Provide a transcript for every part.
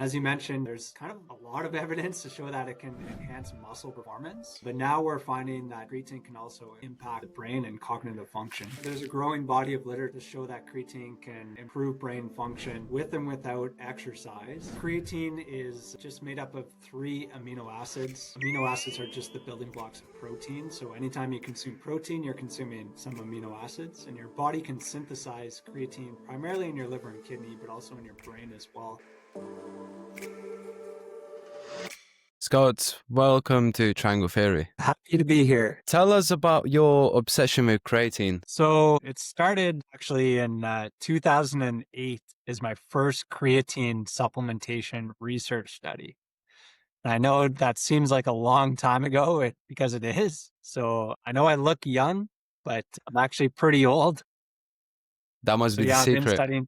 As you mentioned, there's kind of a lot of evidence to show that it can enhance muscle performance. But now we're finding that creatine can also impact the brain and cognitive function. There's a growing body of literature to show that creatine can improve brain function with and without exercise. Creatine is just made up of 3 amino acids. Amino acids are just the building blocks of protein. So anytime you consume protein, you're consuming some amino acids, and your body can synthesize creatine primarily in your liver and kidney, but also in your brain as well. Scott, welcome to Triangle Theory. Happy to be here. Tell us about your obsession with creatine. So it started actually in 2008 is my first creatine supplementation research study. And I know that seems like a long time ago because it is. So I know I look young, but I'm actually pretty old. That must So be the yeah, I've been secret. studying.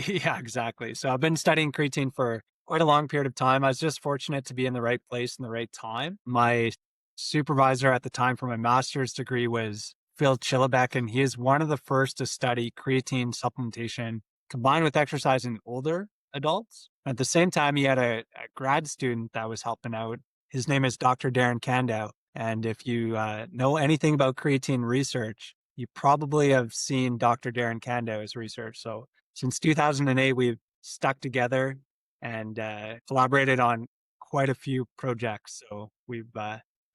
Yeah, exactly. So I've been studying creatine for quite a long period of time. I was just fortunate to be in the right place in the right time. My supervisor at the time for my master's degree was Phil Chillebeck, and he is one of the first to study creatine supplementation combined with exercise in older adults. At the same time, he had a grad student that was helping out. His name is Dr. Darren Kandow. And if you know anything about creatine research, you probably have seen Dr. Darren Kandow's research. So since 2008, we've stuck together and collaborated on quite a few projects. So we've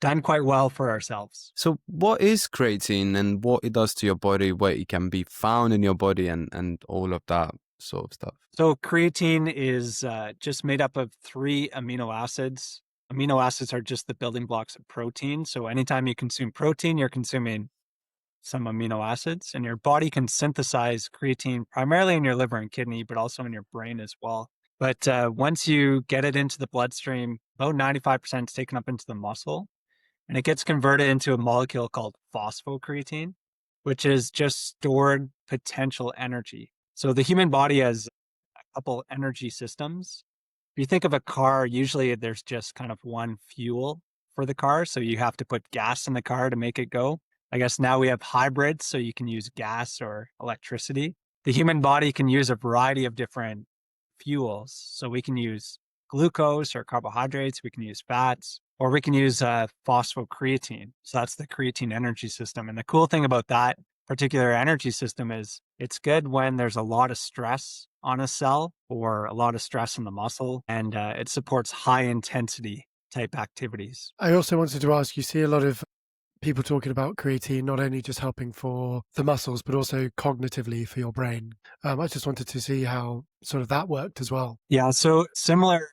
done quite well for ourselves. So what is creatine and what it does to your body, where it can be found in your body and all of that sort of stuff? So creatine is just made up of 3 amino acids. Amino acids are just the building blocks of protein. So anytime you consume protein, you're consuming some amino acids, and your body can synthesize creatine primarily in your liver and kidney, but also in your brain as well. But once you get it into the bloodstream, about 95% is taken up into the muscle, and it gets converted into a molecule called phosphocreatine, which is just stored potential energy. So the human body has a couple energy systems. If you think of a car, usually there's just kind of one fuel for the car. So you have to put gas in the car to make it go. I guess now we have hybrids, so you can use gas or electricity. The human body can use a variety of different fuels. So we can use glucose or carbohydrates, we can use fats, or we can use phosphocreatine. So that's the creatine energy system. And the cool thing about that particular energy system is it's good when there's a lot of stress on a cell or a lot of stress in the muscle, and it supports high intensity type activities. I also wanted to ask, you see a lot of people talking about creatine not only just helping for the muscles, but also cognitively for your brain. I just wanted to see how sort of that worked as well. Yeah, so similar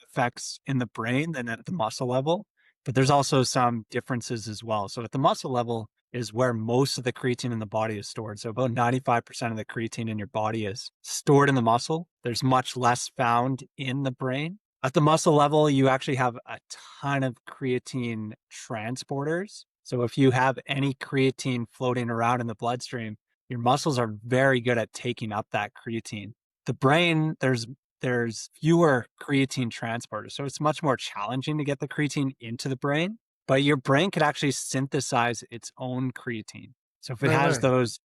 effects in the brain than at the muscle level, but there's also some differences as well. So at the muscle level is where most of the creatine in the body is stored. So about 95% of the creatine in your body is stored in the muscle. There's much less found in the brain. At the muscle level, you actually have a ton of creatine transporters. So if you have any creatine floating around in the bloodstream, your muscles are very good at taking up that creatine. The brain, there's fewer creatine transporters. So it's much more challenging to get the creatine into the brain, but your brain could actually synthesize its own creatine. So if it No has way. those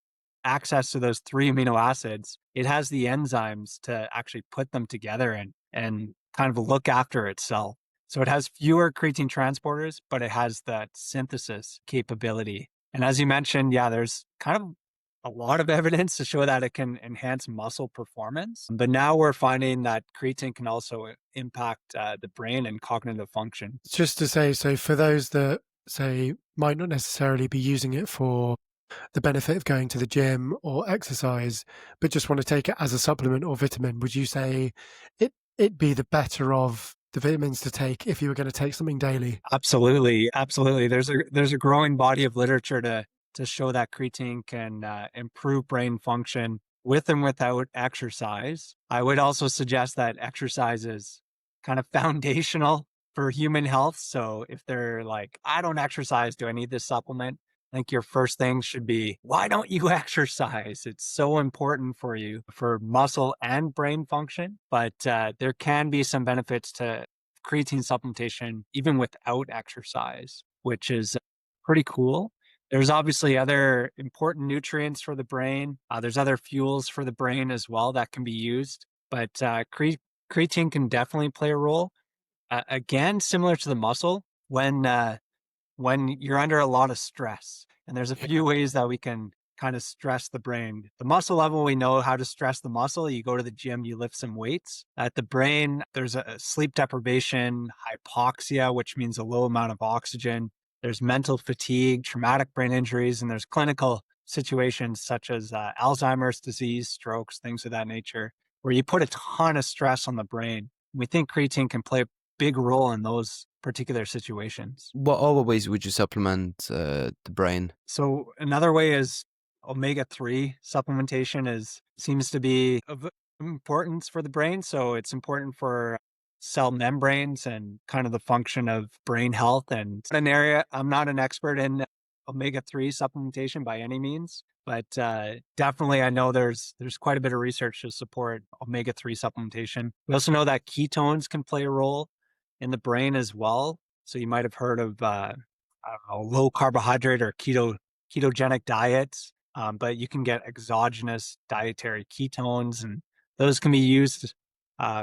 access to those 3 amino acids, it has the enzymes to actually put them together and kind of look after itself. So it has fewer creatine transporters, but it has that synthesis capability. And as you mentioned, yeah, there's kind of a lot of evidence to show that it can enhance muscle performance. But now we're finding that creatine can also impact the brain and cognitive function. Just to say, so for those that say might not necessarily be using it for the benefit of going to the gym or exercise, but just want to take it as a supplement or vitamin, would you say it'd be the better of the vitamins to take if you were going to take something daily? Absolutely, absolutely. There's a growing body of literature to show that creatine can improve brain function with and without exercise. I would also suggest that exercise is kind of foundational for human health. So if they're like, I don't exercise, do I need this supplement? I think your first thing should be, why don't you exercise? It's so important for you for muscle and brain function. But there can be some benefits to creatine supplementation even without exercise, which is pretty cool. There's obviously other important nutrients for the brain. There's other fuels for the brain as well that can be used. But creatine can definitely play a role. Again, similar to the muscle, when you're under a lot of stress, and there's a few ways that we can kind of stress the brain. The muscle level, we know how to stress the muscle. You go to the gym, you lift some weights. At the brain, there's a sleep deprivation, hypoxia, which means a low amount of oxygen. There's mental fatigue, traumatic brain injuries, and there's clinical situations such as Alzheimer's disease, strokes, things of that nature, where you put a ton of stress on the brain. We think creatine can play a big role in those particular situations. What other ways would you supplement the brain? So another way is omega-3 supplementation seems to be of importance for the brain. So it's important for cell membranes and kind of the function of brain health. And an area, I'm not an expert in omega-3 supplementation by any means, but definitely I know there's quite a bit of research to support omega-3 supplementation. We also know that ketones can play a role in the brain as well. So you might have heard of I don't know, low carbohydrate or ketogenic diets, but you can get exogenous dietary ketones, and those can be used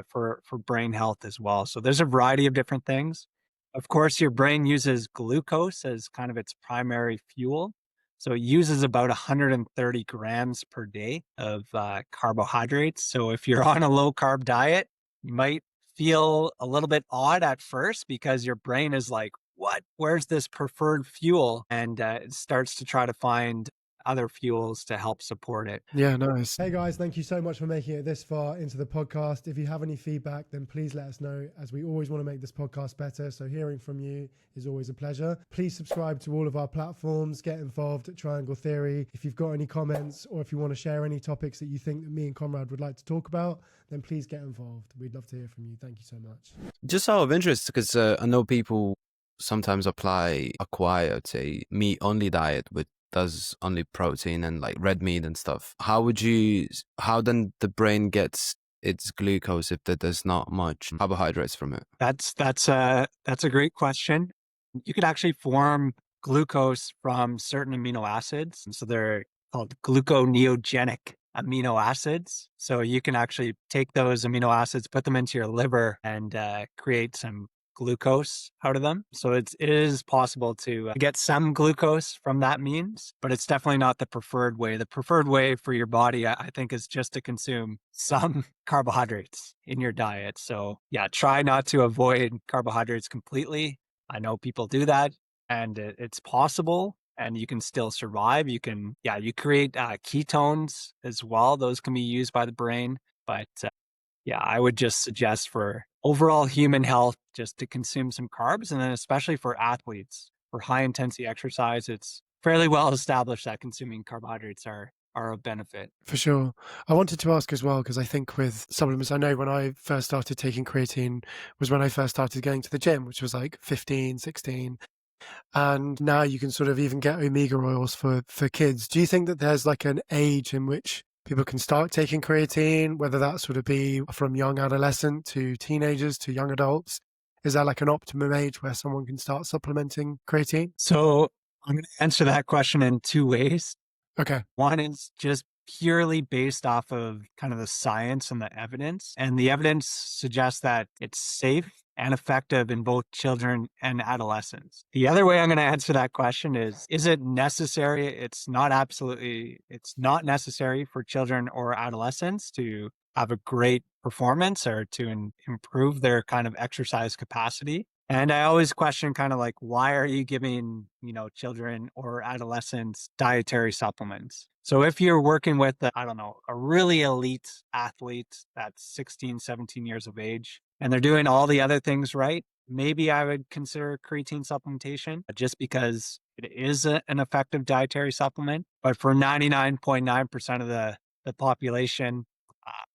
for brain health as well. So there's a variety of different things. Of course, your brain uses glucose as kind of its primary fuel. So it uses about 130 grams per day of carbohydrates. So if you're on a low carb diet, you might feel a little bit odd at first because your brain is like, what? Where's this preferred fuel? And it starts to try to find other fuels to help support it. Yeah, nice. Hey guys, thank you so much for making it this far into the podcast. If you have any feedback, then please let us know, as we always want to make this podcast better. So hearing from you is always a pleasure. Please subscribe to all of our platforms, get involved at Triangle Theory. If you've got any comments or if you want to share any topics that you think that me and Conrad would like to talk about, then please get involved. We'd love to hear from you. Thank you so much. Just out of interest, because I know people sometimes acquire a meat-only diet with does only protein and like red meat and stuff. How then the brain gets its glucose if there's not much carbohydrates from it? That's a great question. You could actually form glucose from certain amino acids. And so they're called gluconeogenic amino acids. So you can actually take those amino acids, put them into your liver, and create some glucose out of them. So it is possible to get some glucose from that means, but it's definitely not the preferred way. The preferred way for your body, I think, is just to consume some carbohydrates in your diet. So yeah, try not to avoid carbohydrates completely. I know people do that, and it's possible, and you can still survive. You create ketones as well. Those can be used by the brain, but yeah, I would just suggest for overall human health just to consume some carbs. And then especially for athletes, for high intensity exercise, it's fairly well established that consuming carbohydrates are a benefit. For sure. I wanted to ask as well, because I think with supplements, I know when I first started taking creatine was when I first started going to the gym, which was like 15, 16. And now you can sort of even get omega oils for kids. Do you think that there's like an age in which people can start taking creatine, whether that sort of be from young adolescent to teenagers to young adults? Is there like an optimum age where someone can start supplementing creatine? So I'm going to answer that question in two ways. Okay. One is just purely based off of kind of the science and the evidence. And the evidence suggests that it's safe and effective in both children and adolescents. The other way I'm going to answer that question is it necessary? It's not necessary for children or adolescents to have a great performance or to improve their kind of exercise capacity. And I always question kind of like, why are you giving, children or adolescents dietary supplements? So if you're working with, a really elite athlete that's 16, 17 years of age, and they're doing all the other things right, maybe I would consider creatine supplementation just because it is an effective dietary supplement. But for 99.9% of the population,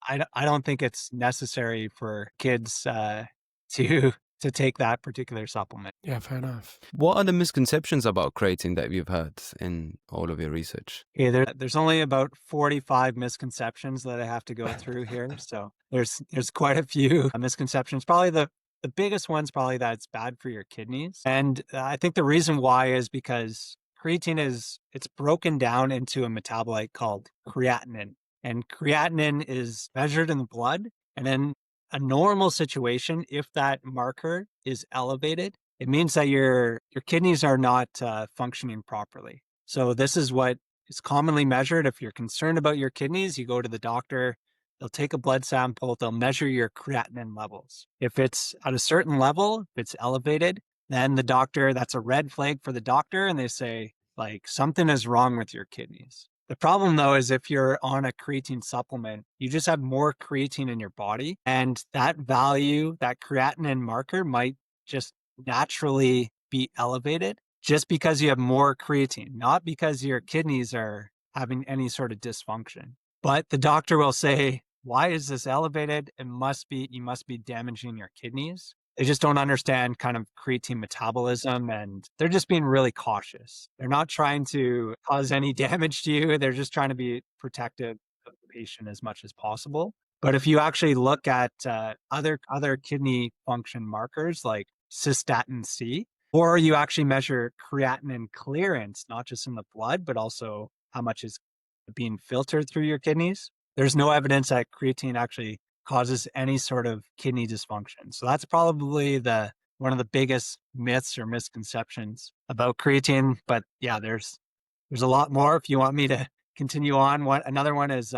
I don't think it's necessary for kids to take that particular supplement. Yeah, fair enough. What are the misconceptions about creatine that you've heard in all of your research? Yeah, there's only about 45 misconceptions that I have to go through here. So there's quite a few misconceptions. Probably the biggest one's probably that it's bad for your kidneys. And I think the reason why is because creatine it's broken down into a metabolite called creatinine. And creatinine is measured in the blood. And then a normal situation, if that marker is elevated, it means that your kidneys are not functioning properly. So this is what is commonly measured. If you're concerned about your kidneys, you go to the doctor, they'll take a blood sample, they'll measure your creatinine levels. If it's at a certain level, if it's elevated, then the doctor, that's a red flag for the doctor, and they say, like, something is wrong with your kidneys. The problem, though, is if you're on a creatine supplement, you just have more creatine in your body, and that value, that creatinine marker, might just naturally be elevated just because you have more creatine, not because your kidneys are having any sort of dysfunction. But the doctor will say, why is this elevated? You must be damaging your kidneys. They just don't understand kind of creatine metabolism, and they're just being really cautious. They're not trying to cause any damage to you. They're just trying to be protective of the patient as much as possible. But if you actually look at other kidney function markers like cystatin C, or you actually measure creatinine clearance, not just in the blood, but also how much is being filtered through your kidneys, there's no evidence that creatine actually causes any sort of kidney dysfunction. So that's probably one of the biggest myths or misconceptions about creatine. But yeah, there's a lot more. If you want me to continue on, another one is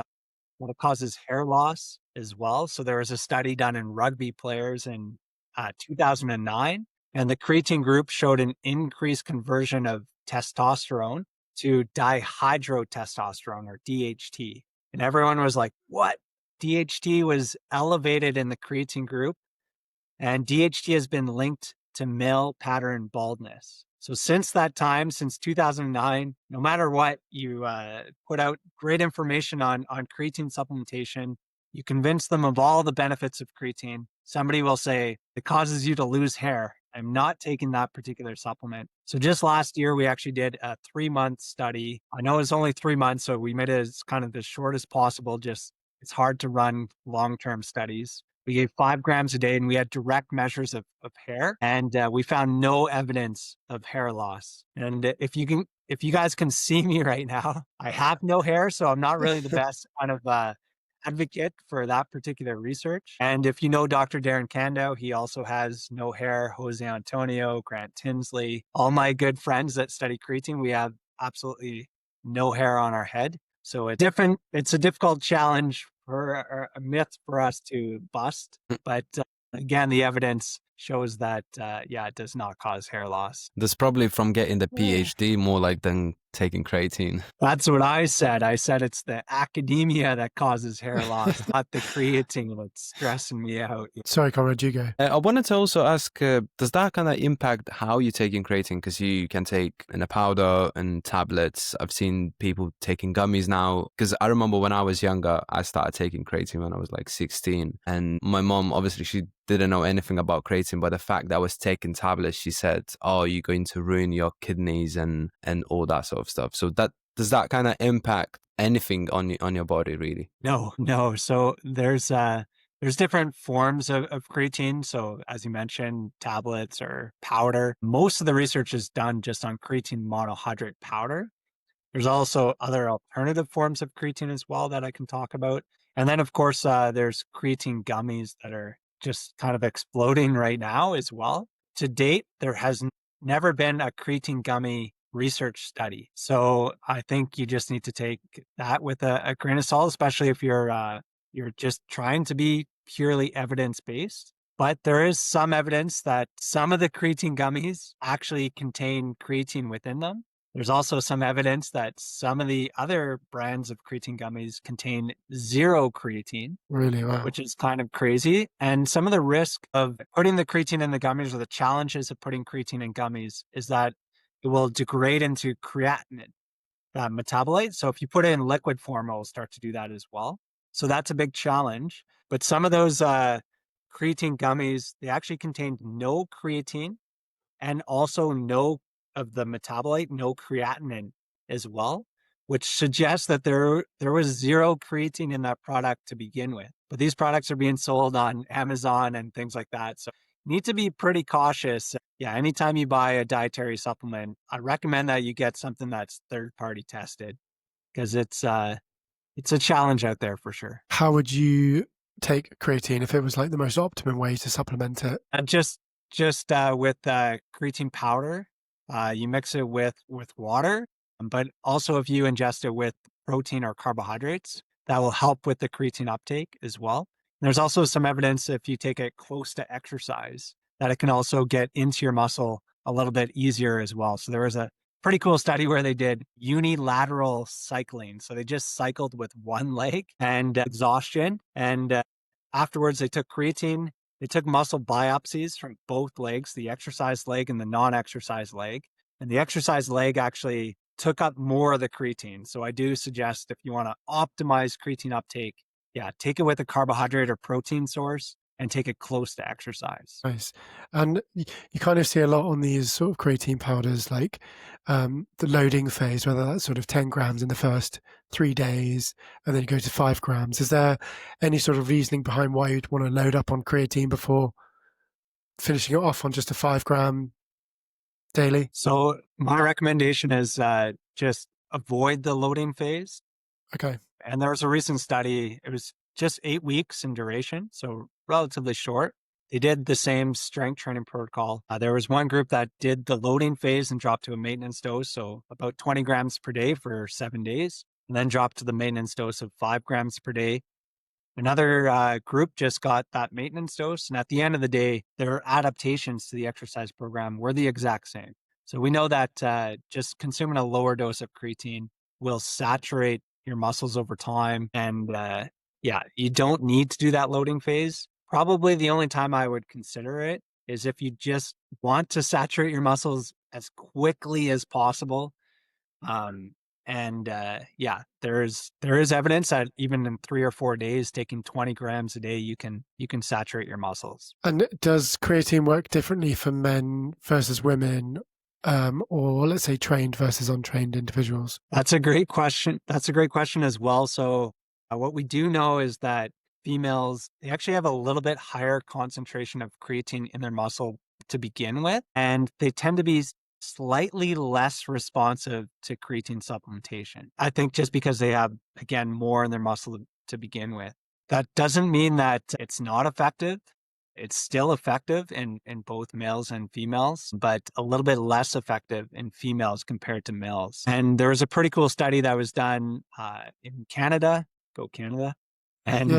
what it causes hair loss as well. So there was a study done in rugby players in 2009, and the creatine group showed an increased conversion of testosterone to dihydrotestosterone, or DHT. And everyone was like, what? DHT was elevated in the creatine group, and DHT has been linked to male pattern baldness. So since that time, since 2009, no matter what, you put out great information on creatine supplementation. You convince them of all the benefits of creatine. Somebody will say, it causes you to lose hair. I'm not taking that particular supplement. So just last year, we actually did a 3-month study. I know it's only 3 months, so we made it as kind of as short as possible. Just it's hard to run long-term studies. We gave 5 grams a day, and we had direct measures of hair, and we found no evidence of hair loss. And if you guys can see me right now, I have no hair, so I'm not really the best kind of advocate for that particular research. And if you know Dr. Darren Kando, he also has no hair. Jose Antonio, Grant Tinsley, all my good friends that study creatine, we have absolutely no hair on our head. So it's a difficult challenge for a myth for us to bust. But again, the evidence shows that, it does not cause hair loss. That's probably from getting the PhD more like than taking creatine. That's what I said. I said it's the academia that causes hair loss, not the creatine that's stressing me out. Sorry, Conrad, you go. I wanted to also ask, does that kind of impact how you're taking creatine? Because you can take in a powder and tablets. I've seen people taking gummies now. Because I remember when I was younger, I started taking creatine when I was like 16. And my mom, obviously, she didn't know anything about creatine, but the fact that I was taking tablets, she said, oh, you're going to ruin your kidneys and all that sort of stuff. So does that kind of impact anything on your body, really? No. So there's different forms of creatine. So as you mentioned, tablets or powder. Most of the research is done just on creatine monohydrate powder. There's also other alternative forms of creatine as well that I can talk about. And then, of course, there's creatine gummies that are just kind of exploding right now as well. To date, there has never been a creatine gummy research study. So I think you just need to take that with a grain of salt, especially if you're just trying to be purely evidence-based. But there is some evidence that some of the creatine gummies actually contain creatine within them. There's also some evidence that some of the other brands of creatine gummies contain zero creatine. Really? Wow. Which is kind of crazy. And some of the risk of putting the creatine in the gummies, or the challenges of putting creatine in gummies, is that it will degrade into creatinine, that metabolite. So if you put it in liquid form, it will start to do that as well. So that's a big challenge. But some of those creatine gummies, they actually contained no creatine, and also no of the metabolite, no creatinine as well, which suggests that there was zero creatine in that product to begin with. But these products are being sold on Amazon and things like that. So you need to be pretty cautious. Yeah, anytime you buy a dietary supplement, I recommend that you get something that's third-party tested, because it's a challenge out there for sure. How would you take creatine if it was like the most optimum way to supplement it? And just with creatine powder, you mix it with water, but also if you ingest it with protein or carbohydrates, that will help with the creatine uptake as well. There's also some evidence if you take it close to exercise that it can also get into your muscle a little bit easier as well. So there was a pretty cool study where they did unilateral cycling. So they just cycled with one leg and exhaustion. And afterwards, they took creatine. They took muscle biopsies from both legs, the exercise leg and the non-exercise leg. And the exercise leg actually took up more of the creatine. So I do suggest if you want to optimize creatine uptake, yeah, take it with a carbohydrate or protein source and take it close to exercise. Nice. And you kind of see a lot on these sort of creatine powders, like the loading phase, whether that's sort of 10 grams in the first 3 days, and then you go to 5 grams. Is there any sort of reasoning behind why you'd want to load up on creatine before finishing it off on just a 5 gram daily? So my recommendation is just avoid the loading phase. Okay. And there was a recent study, it was just 8 weeks in duration, so relatively short. They did the same strength training protocol. There was one group that did the loading phase and dropped to a maintenance dose, so about 20 grams per day for 7 days, and then dropped to the maintenance dose of 5 grams per day. Another group just got that maintenance dose, and at the end of the day, their adaptations to the exercise program were the exact same. So we know that just consuming a lower dose of creatine will saturate your muscles over time. And yeah, you don't need to do that loading phase. Probably the only time I would consider it is if you just want to saturate your muscles as quickly as possible. Yeah, there is evidence that even in 3 or 4 days, taking 20 grams a day, you can saturate your muscles. And does creatine work differently for men versus women, or let's say trained versus untrained individuals? That's a great question. That's a great question as well. So what we do know is that females, they actually have a little bit higher concentration of creatine in their muscle to begin with, and they tend to be slightly less responsive to creatine supplementation. I think just because they have, again, more in their muscle to begin with. That doesn't mean that it's not effective. It's still effective in both males and females, but a little bit less effective in females compared to males. And there was a pretty cool study that was done in Canada. Go Canada. And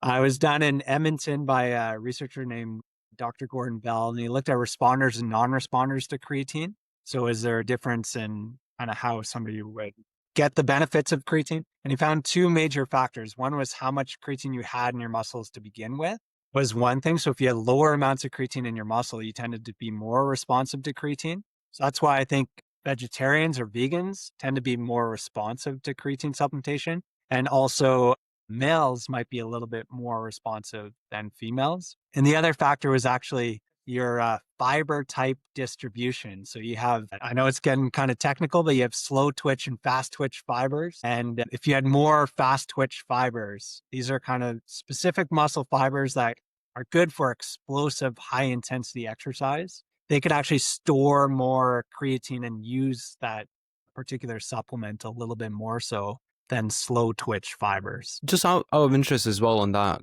I was done in Edmonton by a researcher named Dr. Gordon Bell, and he looked at responders and non-responders to creatine. So is there a difference in kind of how somebody would get the benefits of creatine? And he found two major factors. One was how much creatine you had in your muscles to begin with was one thing. So if you had lower amounts of creatine in your muscle, you tended to be more responsive to creatine. So that's why I think vegetarians or vegans tend to be more responsive to creatine supplementation. And also males might be a little bit more responsive than females. And the other factor was actually your fiber type distribution. So you have, I know it's getting kind of technical, but you have slow twitch and fast twitch fibers. And if you had more fast twitch fibers, these are kind of specific muscle fibers that are good for explosive, high intensity exercise. They could actually store more creatine and use that particular supplement a little bit more so than slow twitch fibers. Just out of interest as well on that,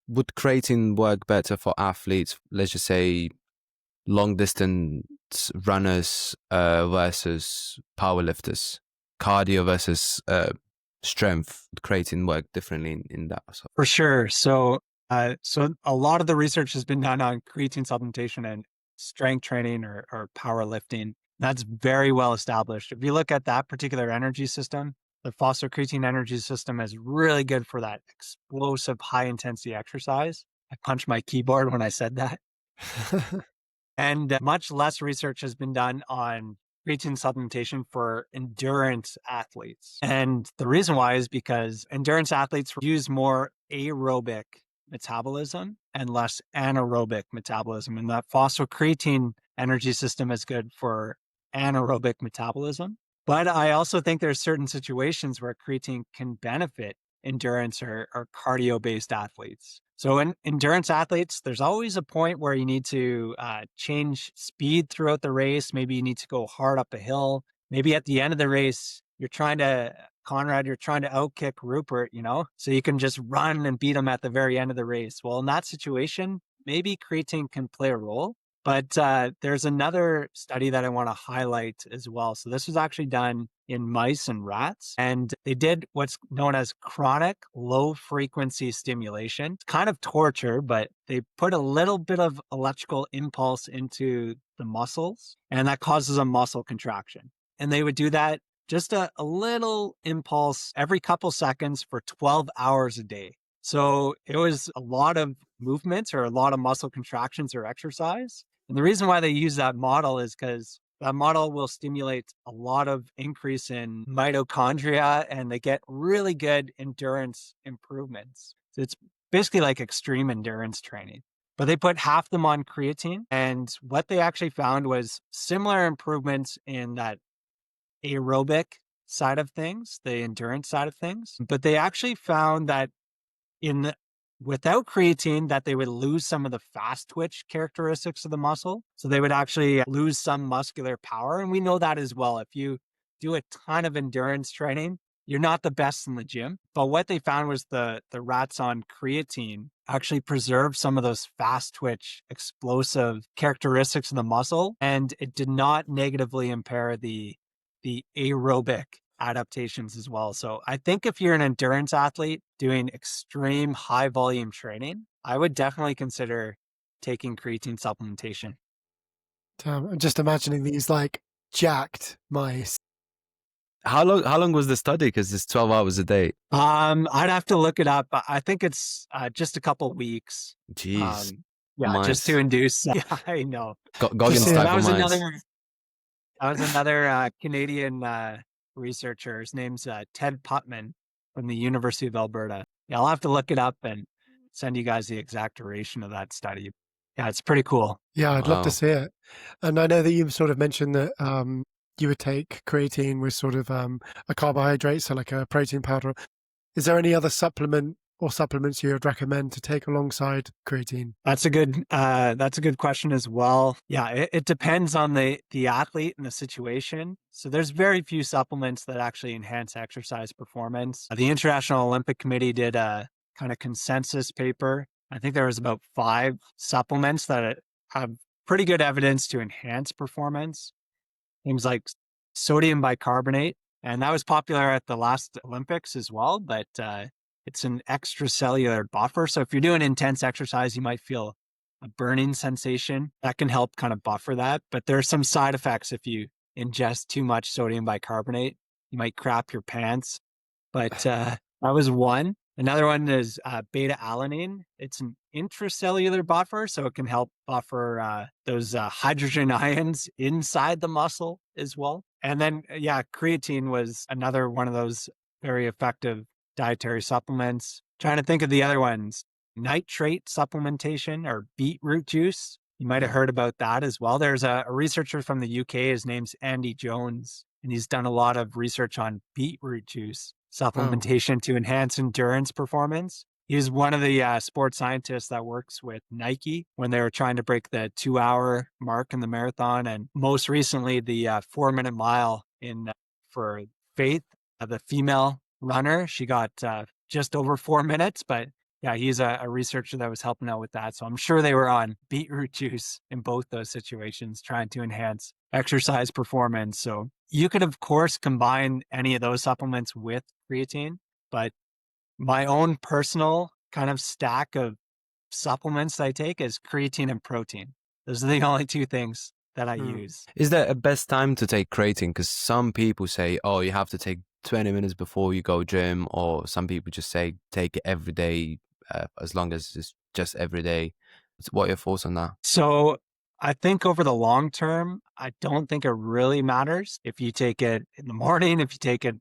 would creatine work better for athletes, let's just say long distance runners versus powerlifters, cardio versus strength? Would creatine work differently in that? For sure. So a lot of the research has been done on creatine supplementation and strength training or powerlifting. That's very well established. If you look at that particular energy system, the phosphocreatine energy system is really good for that explosive high intensity exercise. I punched my keyboard when I said that. And much less research has been done on creatine supplementation for endurance athletes. And the reason why is because endurance athletes use more aerobic metabolism and less anaerobic metabolism. And that phosphocreatine energy system is good for anaerobic metabolism. But I also think there's certain situations where creatine can benefit endurance or cardio-based athletes. So in endurance athletes, there's always a point where you need to change speed throughout the race. Maybe you need to go hard up a hill. Maybe at the end of the race, you're trying to Conrad, you're trying to outkick Rupert, so you can just run and beat him at the very end of the race. Well, in that situation, maybe creatine can play a role. But there's another study that I want to highlight as well. So this was actually done in mice and rats, and they did what's known as chronic low frequency stimulation. It's kind of torture, but they put a little bit of electrical impulse into the muscles, and that causes a muscle contraction. And they would do that just a little impulse every couple seconds for 12 hours a day. So it was a lot of movements or a lot of muscle contractions or exercise. And the reason why they use that model is because that model will stimulate a lot of increase in mitochondria, and they get really good endurance improvements. So it's basically like extreme endurance training. But they put half them on creatine, and what they actually found was similar improvements in that aerobic side of things, the endurance side of things. But they actually found that without creatine, that they would lose some of the fast twitch characteristics of the muscle. So they would actually lose some muscular power. And we know that as well. If you do a ton of endurance training, you're not the best in the gym. But what they found was the rats on creatine actually preserved some of those fast twitch, explosive characteristics of the muscle. And it did not negatively impair the aerobic adaptations as well. So I think if you're an endurance athlete doing extreme high volume training, I would definitely consider taking creatine supplementation. I'm just imagining these like jacked mice. How long was the study? Because it's 12 hours a day. I'd have to look it up. I think it's just a couple weeks. Jeez. Yeah, mice. just to induce. Yeah, I know. Goggins Yeah, type That of was mice. another Canadian researcher. His name's Ted Putman from the University of Alberta. Yeah, I'll have to look it up and send you guys the exact duration of that study. Yeah, it's pretty cool. Yeah, I'd love Wow. to see it. And I know that you sort of mentioned that you would take creatine with sort of a carbohydrate, so like a protein powder. Is there any other supplement or supplements you would recommend to take alongside creatine? That's a good question as well. Yeah, it depends on the athlete and the situation. So there's very few supplements that actually enhance exercise performance. The International Olympic Committee did a kind of consensus paper. I think there was about 5 supplements that have pretty good evidence to enhance performance. Things like sodium bicarbonate, and that was popular at the last Olympics as well, but it's an extracellular buffer. So if you're doing intense exercise, you might feel a burning sensation. That can help kind of buffer that. But there are some side effects if you ingest too much sodium bicarbonate. You might crap your pants. But that was one. Another one is beta alanine. It's an intracellular buffer, so it can help buffer those hydrogen ions inside the muscle as well. And then, creatine was another one of those very effective dietary supplements. Trying to think of the other ones. Nitrate supplementation or beetroot juice. You might have heard about that as well. There's a researcher from the UK. His name's Andy Jones, and he's done a lot of research on beetroot juice supplementation to enhance endurance performance. He's one of the sports scientists that works with Nike when they were trying to break the 2-hour mark in the marathon, and most recently the 4-minute mile for Faith, the female runner. She got just over 4 minutes, but yeah, he's a researcher that was helping out with that. So I'm sure they were on beetroot juice in both those situations, trying to enhance exercise performance. So you could, of course, combine any of those supplements with creatine, but my own personal kind of stack of supplements I take is creatine and protein. Those are the only 2 things that I use. Is there a best time to take creatine? Because some people say, oh, you have to take 20 minutes before you go gym, or some people just say take it every day, as long as it's just every day. What are your thoughts on that? So I think over the long term, I don't think it really matters if you take it in the morning, if you take it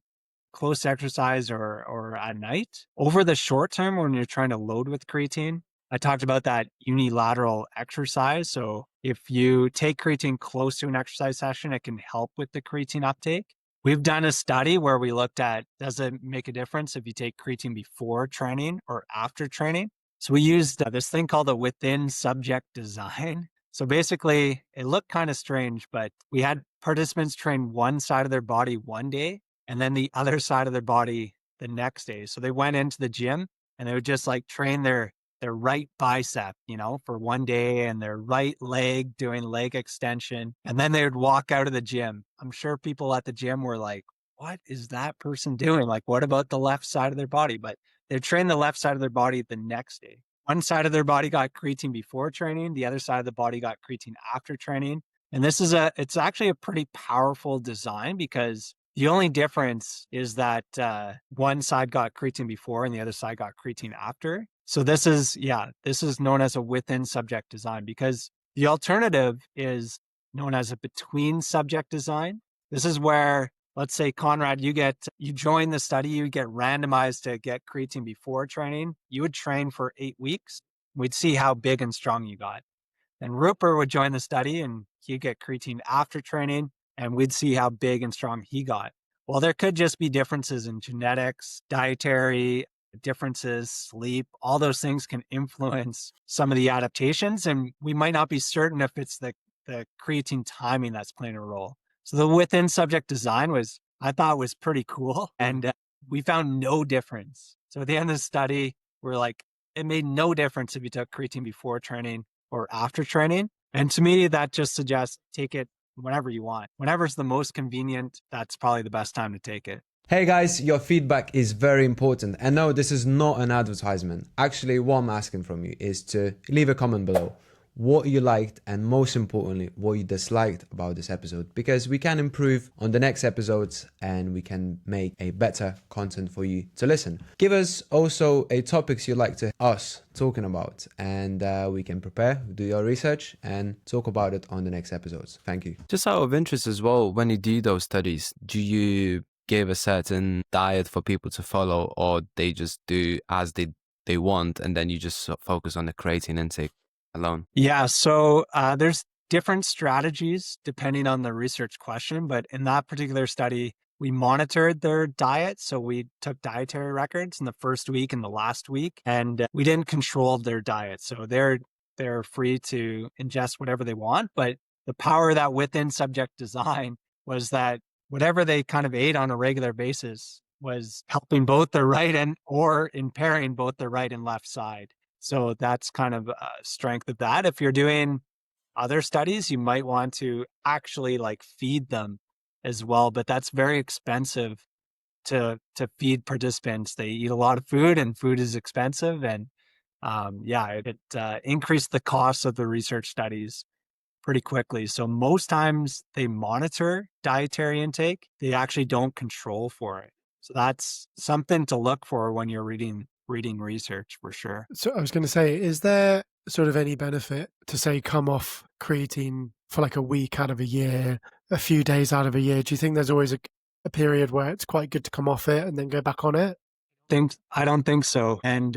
close to exercise or at night. Over the short term, when you're trying to load with creatine, I talked about that unilateral exercise. So if you take creatine close to an exercise session, it can help with the creatine uptake. We've done a study where we looked at, does it make a difference if you take creatine before training or after training? So we used this thing called a within subject design. So basically, it looked kind of strange, but we had participants train one side of their body one day and then the other side of their body the next day. So they went into the gym and they would just like train their right bicep, for one day, and their right leg doing leg extension. And then they would walk out of the gym. I'm sure people at the gym were like, what is that person doing? Like, what about the left side of their body? But they trained the left side of their body the next day. One side of their body got creatine before training. The other side of the body got creatine after training. And it's actually a pretty powerful design, because the only difference is that one side got creatine before and the other side got creatine after. So this is known as a within subject design, because the alternative is known as a between subject design. This is where, let's say, Conrad, you join the study, you get randomized to get creatine before training. You would train for 8 weeks. We'd see how big and strong you got. Then Rupert would join the study and he'd get creatine after training, and we'd see how big and strong he got. Well, there could just be differences in genetics, dietary differences, sleep. All those things can influence some of the adaptations, and we might not be certain if it's the creatine timing that's playing a role. So the within subject design I thought was pretty cool, and we found no difference. So at the end of the study, we're like, it made no difference if you took creatine before training or after training. And to me, that just suggests take it whenever you want. Whenever's the most convenient, that's probably the best time to take it. Hey guys, your feedback is very important. And no, this is not an advertisement. Actually, what I'm asking from you is to leave a comment below what you liked, and most importantly, what you disliked about this episode, because we can improve on the next episodes and we can make a better content for you to listen. Give us also a topics you'd like to us talking about, and we can prepare, do your research and talk about it on the next episodes. Thank you. Just out of interest as well, when you do those studies, do you give a certain diet for people to follow, or they just do as they want and then you just focus on the creatine intake alone? Yeah, so there's different strategies depending on the research question, but in that particular study, we monitored their diet. So we took dietary records in the first week and the last week, and we didn't control their diet. So they're free to ingest whatever they want, but the power of that within subject design was that whatever they kind of ate on a regular basis was helping both the right or impairing both the right and left side. So that's kind of a strength of that. If you're doing other studies, you might want to actually like feed them as well, but that's very expensive to feed participants. They eat a lot of food, and food is expensive, and it increased the cost of the research studies pretty quickly. So most times they monitor dietary intake. They actually don't control for it. So that's something to look for when you're reading research, for sure. So I was going to say, is there sort of any benefit to, say, come off creatine for like a week out of a year, a few days out of a year? Do you think there's always a period where it's quite good to come off it and then go back on it? I don't think so. And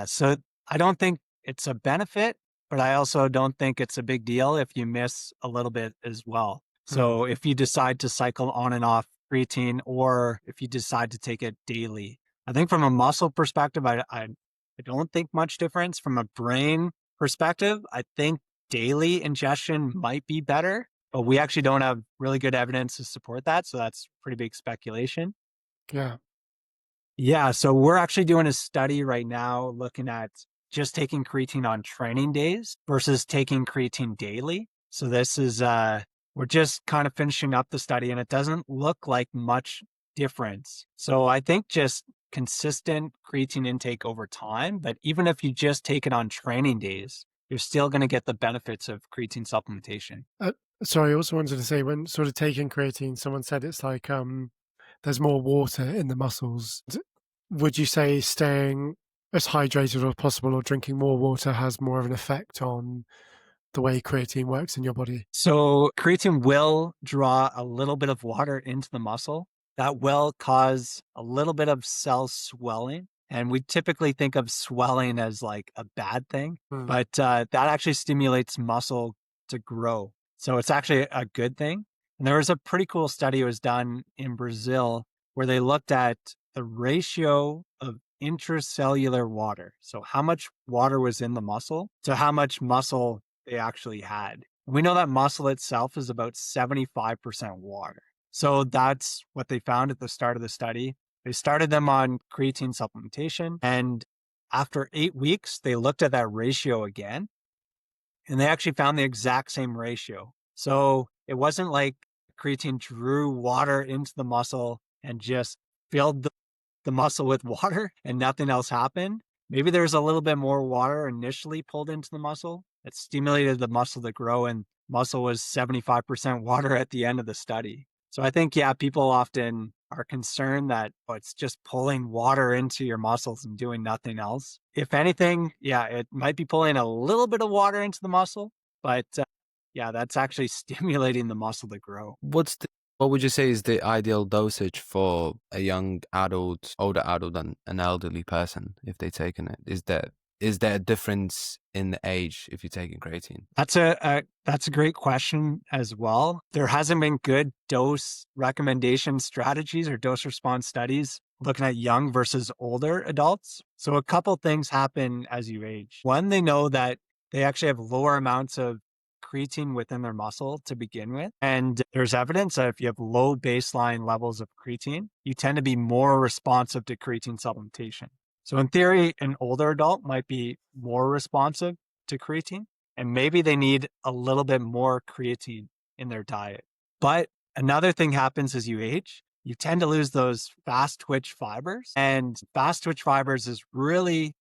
so I don't think it's a benefit, but I also don't think it's a big deal if you miss a little bit as well. So if you decide to cycle on and off creatine, or if you decide to take it daily, I think from a muscle perspective, I don't think much difference. From a brain perspective, I think daily ingestion might be better, but we actually don't have really good evidence to support that. So that's pretty big speculation. Yeah. Yeah. So we're actually doing a study right now looking at just taking creatine on training days versus taking creatine daily. So this is, we're just kind of finishing up the study, and it doesn't look like much difference. So I think just consistent creatine intake over time, but even if you just take it on training days, you're still going to get the benefits of creatine supplementation. Sorry, I also wanted to say, when sort of taking creatine, someone said it's like there's more water in the muscles. Would you say staying as hydrated as possible or drinking more water has more of an effect on the way creatine works in your body? So creatine will draw a little bit of water into the muscle. That will cause a little bit of cell swelling. And we typically think of swelling as like a bad thing, but that actually stimulates muscle to grow. So it's actually a good thing. And there was a pretty cool study that was done in Brazil where they looked at the ratio of intracellular water. So how much water was in the muscle to how much muscle they actually had. We know that muscle itself is about 75% water. So that's what they found at the start of the study. They started them on creatine supplementation, and after 8 weeks, they looked at that ratio again, and they actually found the exact same ratio. So it wasn't like creatine drew water into the muscle and just filled the muscle with water and nothing else happened. Maybe there's a little bit more water initially pulled into the muscle that stimulated the muscle to grow, and muscle was 75% water at the end of the study. So I think, yeah, people often are concerned that it's just pulling water into your muscles and doing nothing else. If anything, yeah, it might be pulling a little bit of water into the muscle, but yeah, that's actually stimulating the muscle to grow. What would you say is the ideal dosage for a young adult, older adult, and an elderly person if they're taking it? Is there a difference in the age if you're taking creatine? That's a great question as well. There hasn't been good dose recommendation strategies or dose response studies looking at young versus older adults. So a couple things happen as you age. One, they know that they actually have lower amounts of creatine within their muscle to begin with. And there's evidence that if you have low baseline levels of creatine, you tend to be more responsive to creatine supplementation. So in theory, an older adult might be more responsive to creatine, and maybe they need a little bit more creatine in their diet. But another thing happens as you age, you tend to lose those fast twitch fibers. And fast twitch fibers is really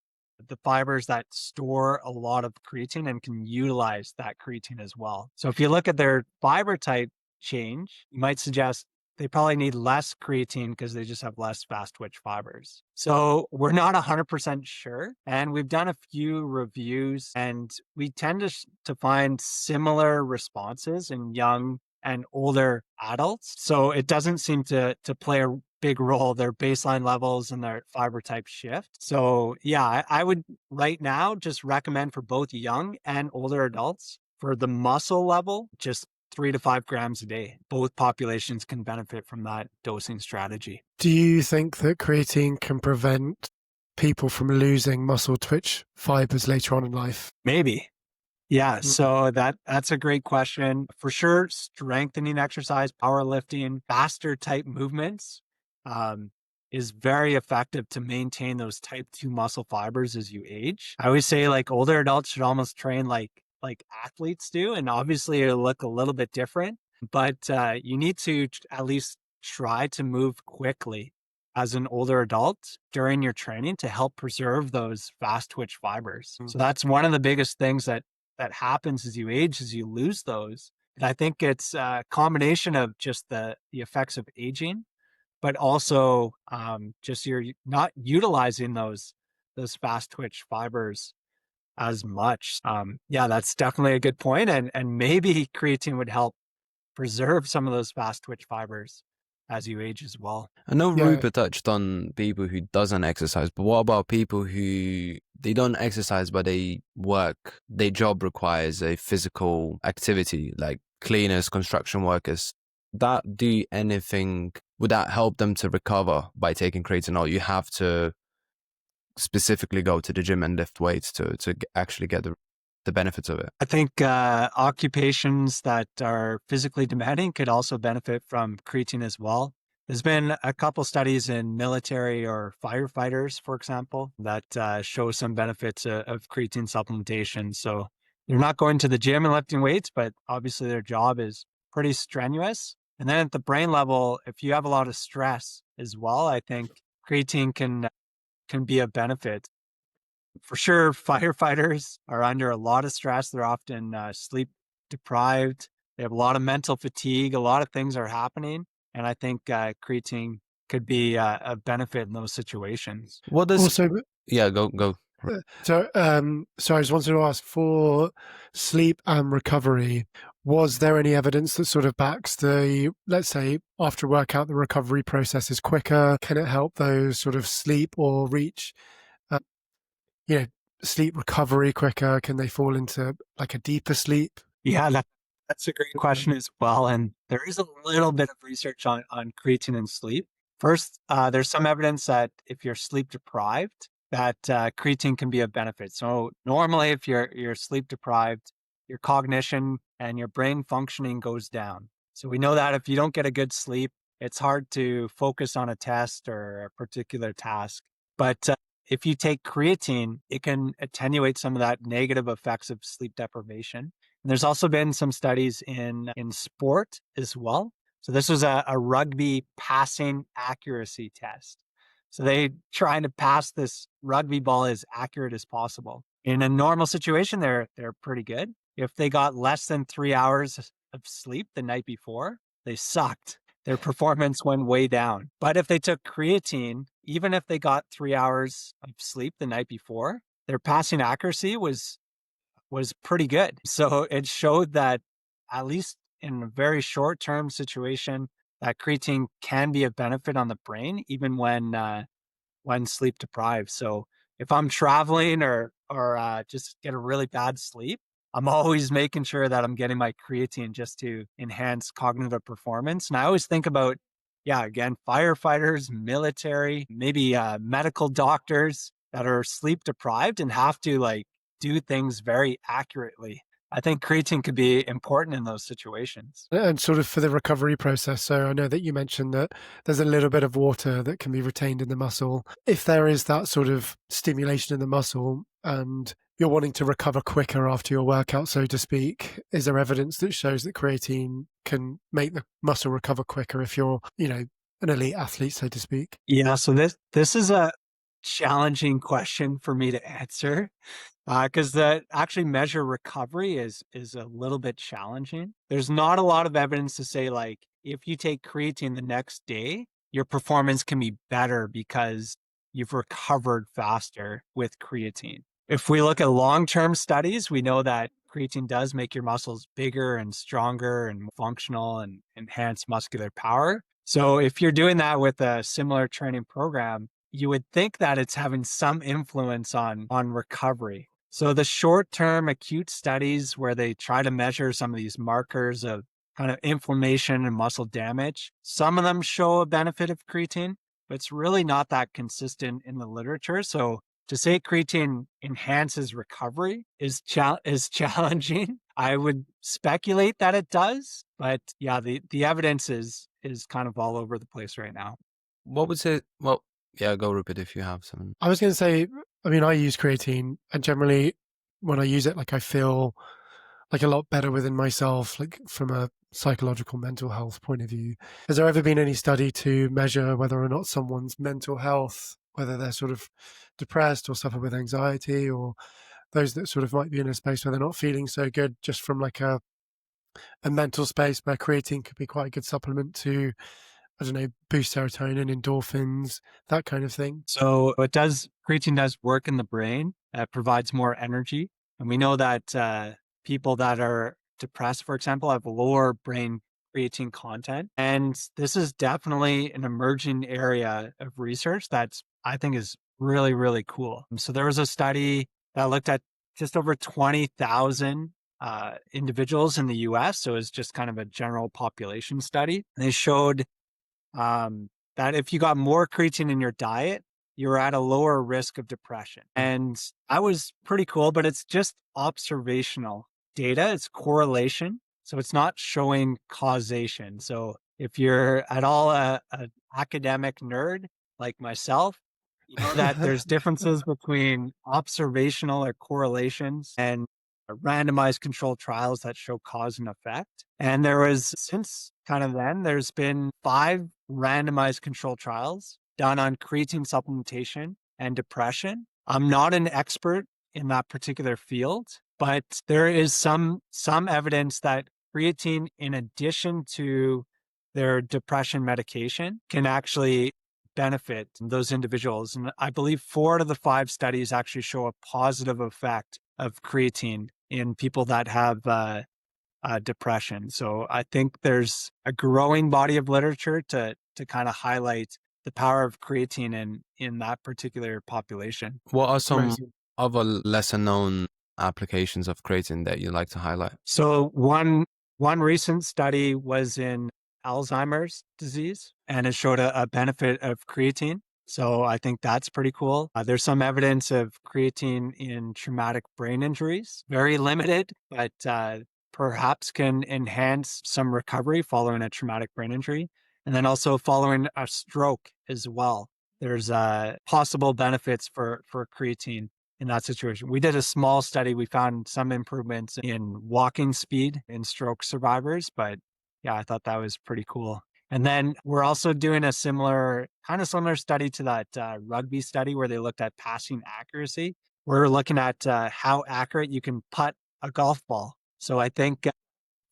the fibers that store a lot of creatine and can utilize that creatine as well. So if you look at their fiber type change, you might suggest they probably need less creatine because they just have less fast twitch fibers. So we're not 100% sure. And we've done a few reviews, and we tend to find similar responses in young and older adults. So it doesn't seem to play a big role, their baseline levels and their fiber type shift. So yeah, I would right now just recommend for both young and older adults for the muscle level, just 3 to 5 grams a day. Both populations can benefit from that dosing strategy. Do you think that creatine can prevent people from losing muscle twitch fibers later on in life? Maybe. Yeah, so that's a great question. For sure, strengthening exercise, powerlifting, faster type movements is very effective to maintain those type 2 muscle fibers as you age. I always say like older adults should almost train like athletes do, and obviously it'll look a little bit different, but you need to at least try to move quickly as an older adult during your training to help preserve those fast twitch fibers. So that's one of the biggest things that happens as you age, as you lose those. And I think it's a combination of just the effects of aging, but also just you're not utilizing those fast twitch fibers as much. Yeah, that's definitely a good point. And maybe creatine would help preserve some of those fast twitch fibers as you age as well. I know Yeah. Rupert touched on people who doesn't exercise, but what about people who they don't exercise but they work, their job requires a physical activity like cleaners, construction workers, that do anything, would that help them to recover by taking creatine, or you have to specifically go to the gym and lift weights to actually get the benefits of it? I think occupations that are physically demanding could also benefit from creatine as well. There's been a couple studies in military or firefighters, for example, that show some benefits of creatine supplementation. So they're not going to the gym and lifting weights, but obviously their job is pretty strenuous. And then at the brain level, if you have a lot of stress as well, I think creatine can be a benefit. For sure, firefighters are under a lot of stress. They're often sleep deprived. They have a lot of mental fatigue. A lot of things are happening. And I think creatine could be a benefit in those situations. What does... Also, Yeah, go. so I just wanted to ask, for sleep and recovery, was there any evidence that sort of backs the, let's say, after workout, the recovery process is quicker? Can it help those sort of sleep or reach, you know, sleep recovery quicker? Can they fall into like a deeper sleep? Yeah, that's a great question as well. And there is a little bit of research on creatine and sleep. First, there's some evidence that if you're sleep deprived, that creatine can be a benefit. So normally, if you're sleep deprived, your cognition and your brain functioning goes down. So we know that if you don't get a good sleep, it's hard to focus on a test or a particular task. But if you take creatine, it can attenuate some of that negative effects of sleep deprivation. And there's also been some studies in sport as well. So this was a rugby passing accuracy test. So they trying to pass this rugby ball as accurate as possible. In a normal situation, they're pretty good. If they got less than 3 hours of sleep the night before, they sucked. Their performance went way down. But if they took creatine, even if they got 3 hours of sleep the night before, their passing accuracy was pretty good. So it showed that, at least in a very short term situation, that creatine can be a benefit on the brain, even when sleep deprived. So if I'm traveling or just get a really bad sleep, I'm always making sure that I'm getting my creatine just to enhance cognitive performance. And I always think about, yeah, again, firefighters, military, maybe medical doctors that are sleep deprived and have to like do things very accurately. I think creatine could be important in those situations. And sort of for the recovery process. So I know that you mentioned that there's a little bit of water that can be retained in the muscle. If there is that sort of stimulation in the muscle and you're wanting to recover quicker after your workout, so to speak, is there evidence that shows that creatine can make the muscle recover quicker if you're, an elite athlete, so to speak? Yeah, so this is a challenging question for me to answer. Because the actually measure recovery is a little bit challenging. There's not a lot of evidence to say like if you take creatine the next day, your performance can be better because you've recovered faster with creatine. If we look at long-term studies, we know that creatine does make your muscles bigger and stronger and functional and enhance muscular power. So if you're doing that with a similar training program, you would think that it's having some influence on recovery. So the short-term acute studies where they try to measure some of these markers of kind of inflammation and muscle damage, some of them show a benefit of creatine, but it's really not that consistent in the literature. So to say creatine enhances recovery is challenging. I would speculate that it does, but yeah, the evidence is kind of all over the place right now. What would say? Well, yeah, go repeat if you have some. I was going to say, I mean, I use creatine, and generally when I use it, like I feel like a lot better within myself, like from a psychological mental health point of view. Has there ever been any study to measure whether or not someone's mental health, whether they're sort of depressed or suffer with anxiety, or those that sort of might be in a space where they're not feeling so good, just from like a mental space where creatine could be quite a good supplement to, I don't know, boost serotonin, endorphins, that kind of thing? So creatine does work in the brain. It provides more energy. And we know that people that are depressed, for example, have lower brain creatine content. And this is definitely an emerging area of research that's, I think, is really, really cool. So there was a study that looked at just over 20,000 individuals in the US. So it was just kind of a general population study. And they showed that if you got more creatine in your diet, you're at a lower risk of depression. And that was pretty cool, but it's just observational data. It's correlation. So it's not showing causation. So if you're at all a academic nerd like myself, you know that there's differences between observational or correlations and randomized controlled trials that show cause and effect. And there was, since kind of then, there's been 5 randomized controlled trials done on creatine supplementation and depression. I'm not an expert in that particular field, but there is some evidence that creatine, in addition to their depression medication, can actually benefit those individuals. And I believe 4 out of the 5 studies actually show a positive effect of creatine in people that have depression. So I think there's a growing body of literature to kind of highlight the power of creatine in that particular population. What are some Amazing. other lesser known applications of creatine that you'd like to highlight? So one recent study was in Alzheimer's disease, and it showed a benefit of creatine. So I think that's pretty cool. There's some evidence of creatine in traumatic brain injuries, very limited, but perhaps can enhance some recovery following a traumatic brain injury, and then also following a stroke as well. There's possible benefits for creatine in that situation. We did a small study. We found some improvements in walking speed in stroke survivors, but yeah, I thought that was pretty cool. And then we're also doing a kind of similar study to that rugby study where they looked at passing accuracy. We're looking at how accurate you can putt a golf ball. So I think if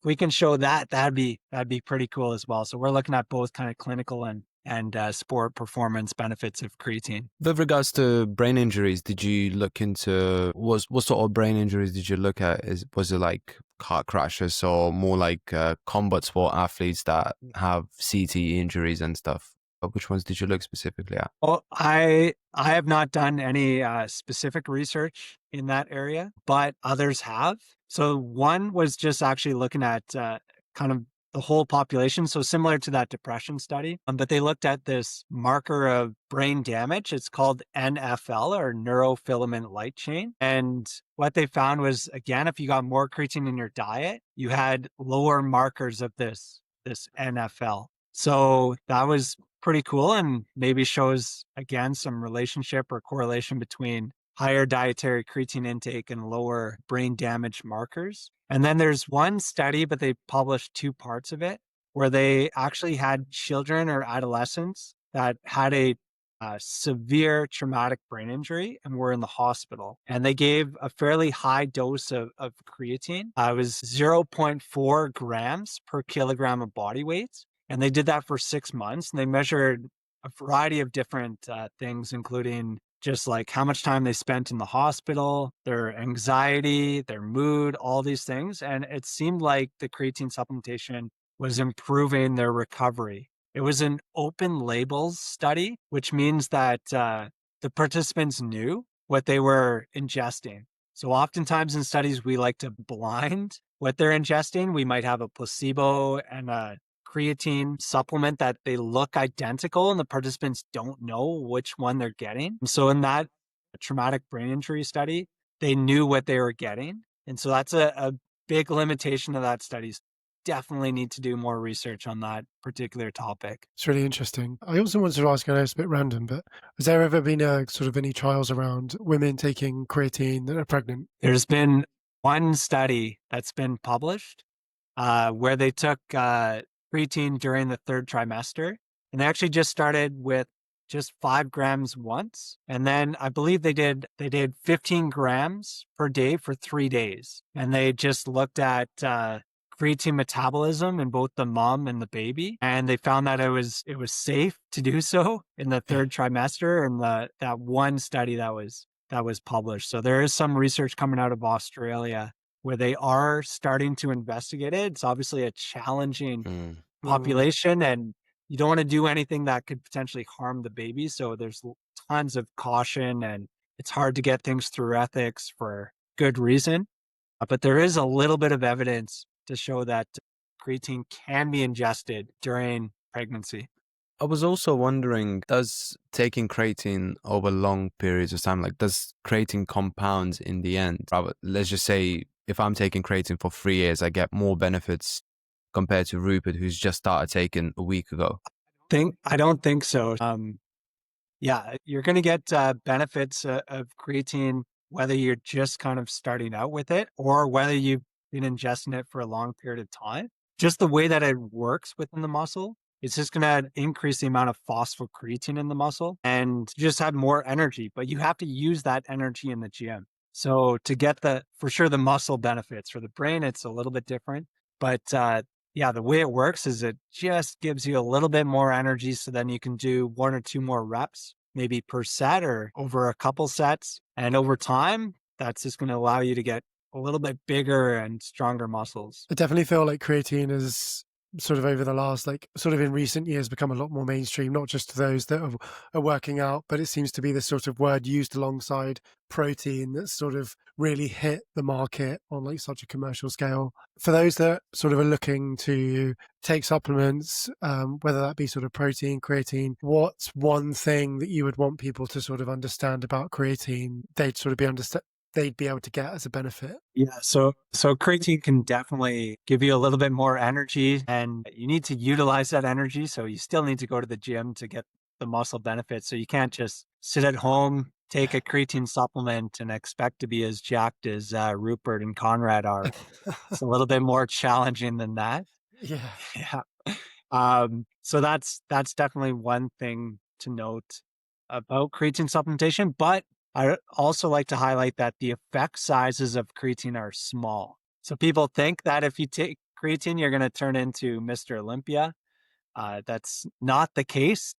we can show that, that'd be pretty cool as well. So we're looking at both kind of clinical and sport performance benefits of creatine. With regards to brain injuries, did you look into what sort of brain injuries did you look at? Was it like car crashes or more like combat sport athletes that have CTE injuries and stuff? Which ones did you look specifically at? Well, I have not done any specific research in that area, but others have. So one was just actually looking at kind of the whole population, so similar to that depression study, but they looked at this marker of brain damage. It's called NFL, or neurofilament light chain. And what they found was, again, if you got more creatine in your diet, you had lower markers of this NFL. So that was pretty cool, and maybe shows, again, some relationship or correlation between higher dietary creatine intake and lower brain damage markers. And then there's one study, but they published two parts of it, where they actually had children or adolescents that had a severe traumatic brain injury and were in the hospital. And they gave a fairly high dose of creatine. It was 0.4 grams per kilogram of body weight. And they did that for 6 months. And they measured a variety of different things, including just like how much time they spent in the hospital, their anxiety, their mood, all these things. And it seemed like the creatine supplementation was improving their recovery. It was an open labels study, which means that the participants knew what they were ingesting. So oftentimes in studies, we like to blind what they're ingesting. We might have a placebo and a creatine supplement that they look identical and the participants don't know which one they're getting. So in that traumatic brain injury study, they knew what they were getting. And so that's a big limitation of that study. Definitely need to do more research on that particular topic. It's really interesting. I also wanted to ask, I know it's a bit random, but has there ever been any trials around women taking creatine that are pregnant? There's been one study that's been published where they took creatine during the third trimester, and they actually just started with just 5 grams once, and then I believe they did 15 grams per day for 3 days, and they just looked at creatine metabolism in both the mom and the baby, and they found that it was safe to do so in the third trimester, and that one study that was published. So there is some research coming out of Australia where they are starting to investigate it. It's obviously a challenging population, and you don't want to do anything that could potentially harm the baby. So there's tons of caution, and it's hard to get things through ethics for good reason. But there is a little bit of evidence to show that creatine can be ingested during pregnancy. I was also wondering, does taking creatine over long periods of time, like does creatine compound in the end? Let's just say if I'm taking creatine for 3 years, I get more benefits compared to Rupert, who's just started taking a week ago. I don't think so. Yeah, you're going to get benefits of creatine, whether you're just kind of starting out with it or whether you've been ingesting it for a long period of time. Just the way that it works within the muscle, it's just going to increase the amount of phosphocreatine in the muscle and just have more energy. But you have to use that energy in the gym. So to get for sure the muscle benefits. For the brain, it's a little bit different. But yeah, the way it works is it just gives you a little bit more energy, so then you can do 1 or 2 more reps, maybe per set or over a couple sets. And over time, that's just going to allow you to get a little bit bigger and stronger muscles. I definitely feel like creatine is sort of over the last, in recent years become a lot more mainstream, not just to those that are working out, but it seems to be this sort of word used alongside protein that's sort of really hit the market on such a commercial scale. For those that sort of are looking to take supplements, whether that be sort of protein, creatine, what's one thing that you would want people to sort of understand about creatine? They'd they'd be able to get as a benefit? Yeah, so creatine can definitely give you a little bit more energy, and you need to utilize that energy. So you still need to go to the gym to get the muscle benefits. So you can't just sit at home, take a creatine supplement, and expect to be as jacked as Rupert and Conrad are. It's a little bit more challenging than that. Yeah. Yeah. So that's definitely one thing to note about creatine supplementation. But I also like to highlight that the effect sizes of creatine are small. So people think that if you take creatine, you're going to turn into Mr. Olympia. That's not the case.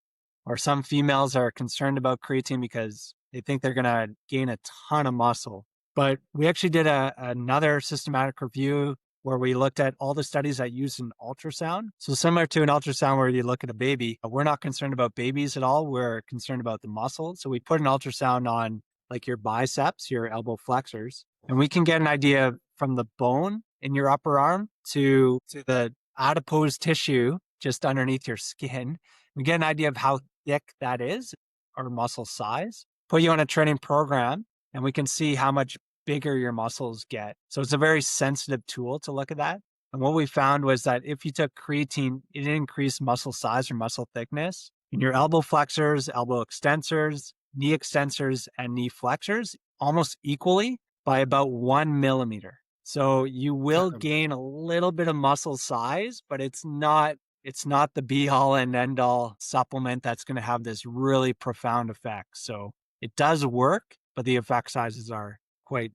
Or some females are concerned about creatine because they think they're going to gain a ton of muscle. But we actually did another systematic review where we looked at all the studies that used an ultrasound. So similar to an ultrasound where you look at a baby, we're not concerned about babies at all. We're concerned about the muscle. So we put an ultrasound on like your biceps, your elbow flexors, and we can get an idea from the bone in your upper arm to the adipose tissue just underneath your skin. We get an idea of how thick that is or muscle size. Put you on a training program and we can see how much bigger your muscles get. So it's a very sensitive tool to look at that. And what we found was that if you took creatine, it increased muscle size or muscle thickness in your elbow flexors, elbow extensors, knee extensors, and knee flexors almost equally by about 1 millimeter. So you will gain a little bit of muscle size, but it's not the be all and end all supplement that's going to have this really profound effect. So it does work, but the effect sizes are quite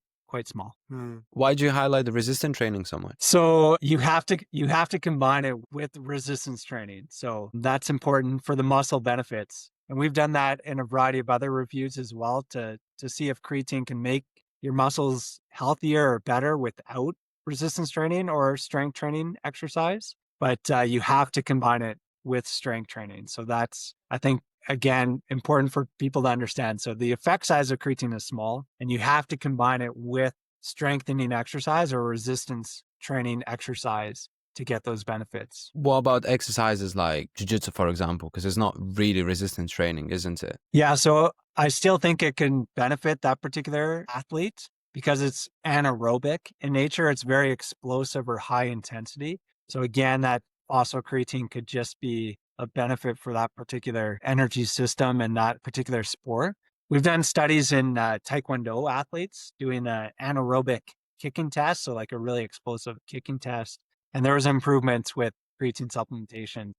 small. Why do you highlight the resistance training so much? So you have to combine it with resistance training. So that's important for the muscle benefits. And we've done that in a variety of other reviews as well to see if creatine can make your muscles healthier or better without resistance training or strength training exercise. But you have to combine it with strength training. So that's, I think, again, important for people to understand. So the effect size of creatine is small, and you have to combine it with strengthening exercise or resistance training exercise to get those benefits. What about exercises like jiu-jitsu, for example? Because it's not really resistance training, isn't it? Yeah, so I still think it can benefit that particular athlete because it's anaerobic in nature. It's very explosive or high intensity. So again, that phosphocreatine could just be a benefit for that particular energy system and that particular sport. We've done studies in Taekwondo athletes doing an anaerobic kicking test, so like a really explosive kicking test. And there was improvements with creatine supplementation.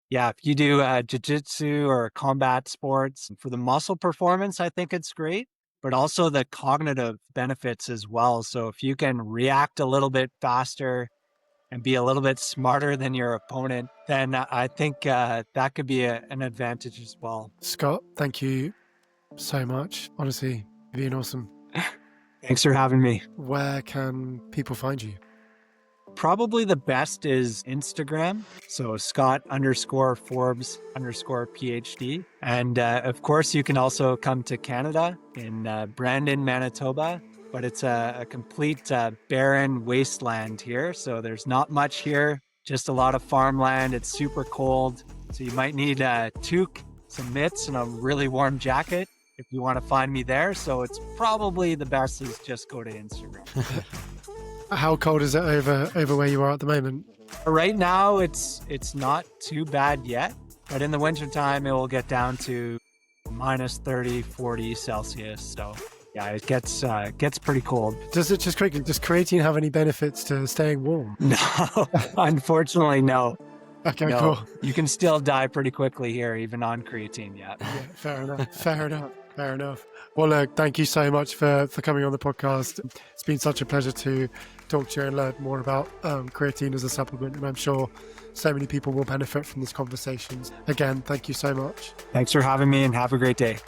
Yeah, if you do jiu-jitsu or combat sports, for the muscle performance, I think it's great, but also the cognitive benefits as well. So if you can react a little bit faster and be a little bit smarter than your opponent, then I think that could be an advantage as well. Scott, thank you so much. Honestly, you've been awesome. Thanks for having me. Where can people find you? Probably the best is Instagram. So Scott_Forbes _PhD. And of course, you can also come to Canada in Brandon, Manitoba. But it's a complete barren wasteland here. So there's not much here, just a lot of farmland. It's super cold. So you might need a toque, some mitts, and a really warm jacket if you want to find me there. So it's probably the best is just go to Instagram. How cold is it over where you are at the moment? Right now, it's not too bad yet. But in the wintertime, it will get down to minus 30, 40 Celsius. So yeah, it gets pretty cold. Does creatine have any benefits to staying warm? No, unfortunately, no. Okay, no. Cool. You can still die pretty quickly here, even on creatine. Yeah. Fair enough. Well, look, thank you so much for coming on the podcast. It's been such a pleasure to talk to you and learn more about creatine as a supplement, and I'm sure so many people will benefit from this conversation. Again, thank you so much. Thanks for having me, and have a great day.